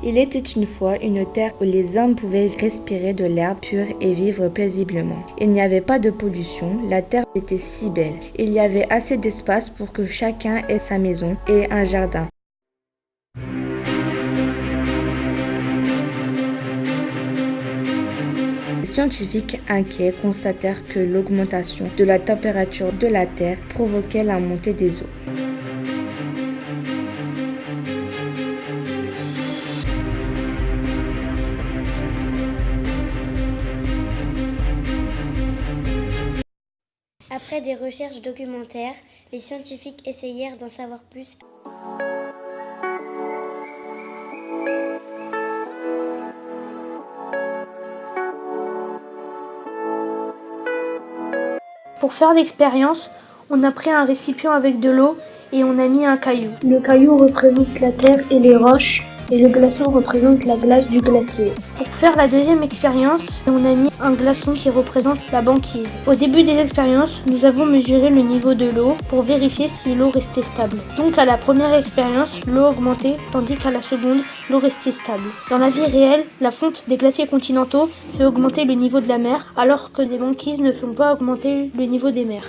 Il était une fois une terre où les hommes pouvaient respirer de l'air pur et vivre paisiblement. Il n'y avait pas de pollution, la terre était si belle. Il y avait assez d'espace pour que chacun ait sa maison et un jardin. Les scientifiques inquiets constatèrent que l'augmentation de la température de la Terre provoquait la montée des eaux. Après des recherches documentaires, les scientifiques essayèrent d'en savoir plus. Pour faire l'expérience, on a pris un récipient avec de l'eau et on a mis un caillou. Le caillou représente la terre et les roches et le glaçon représente la glace du glacier. Pour faire la deuxième expérience, on a mis un glaçon qui représente la banquise. Au début des expériences, nous avons mesuré le niveau de l'eau pour vérifier si l'eau restait stable. Donc à la première expérience, l'eau augmentait tandis qu'à la seconde, l'eau restait stable. Dans la vie réelle, la fonte des glaciers continentaux fait augmenter le niveau de la mer alors que les banquises ne font pas augmenter le niveau des mers.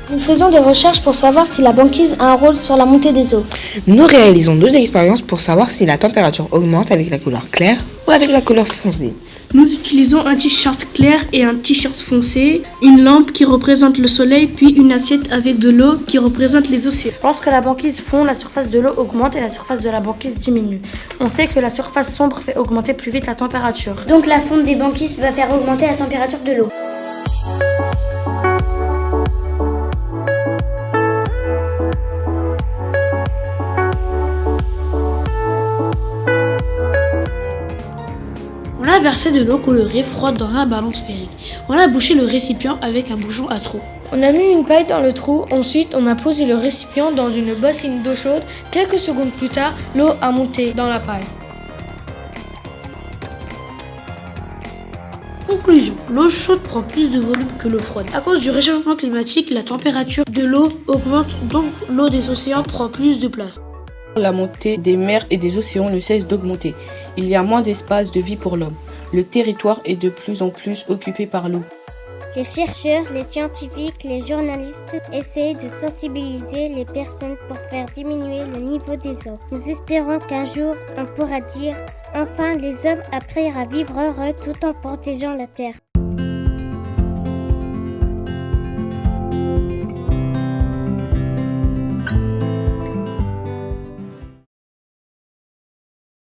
Nous faisons des recherches pour savoir si la banquise a un rôle sur la montée des eaux. Nous réalisons 2 expériences pour savoir si la température augmente avec la couleur claire ou avec la couleur foncée. Nous utilisons un t-shirt clair et un t-shirt foncé, une lampe qui représente le soleil, puis une assiette avec de l'eau qui représente les océans. Lorsque la banquise fond, la surface de l'eau augmente et la surface de la banquise diminue. On sait que la surface sombre fait augmenter plus vite la température. Donc la fonte des banquises va faire augmenter la température de l'eau. On a versé de l'eau colorée froide dans un ballon sphérique. On a bouché le récipient avec un bouchon à trou. On a mis une paille dans le trou, ensuite on a posé le récipient dans une bassine d'eau chaude. Quelques secondes plus tard, l'eau a monté dans la paille. Conclusion, l'eau chaude prend plus de volume que l'eau froide. À cause du réchauffement climatique, la température de l'eau augmente, donc l'eau des océans prend plus de place. La montée des mers et des océans ne cesse d'augmenter. Il y a moins d'espace de vie pour l'homme. Le territoire est de plus en plus occupé par l'eau. Les chercheurs, les scientifiques, les journalistes essayent de sensibiliser les personnes pour faire diminuer le niveau des eaux. Nous espérons qu'un jour, on pourra dire « Enfin, les hommes apprirent à vivre heureux tout en protégeant la Terre ».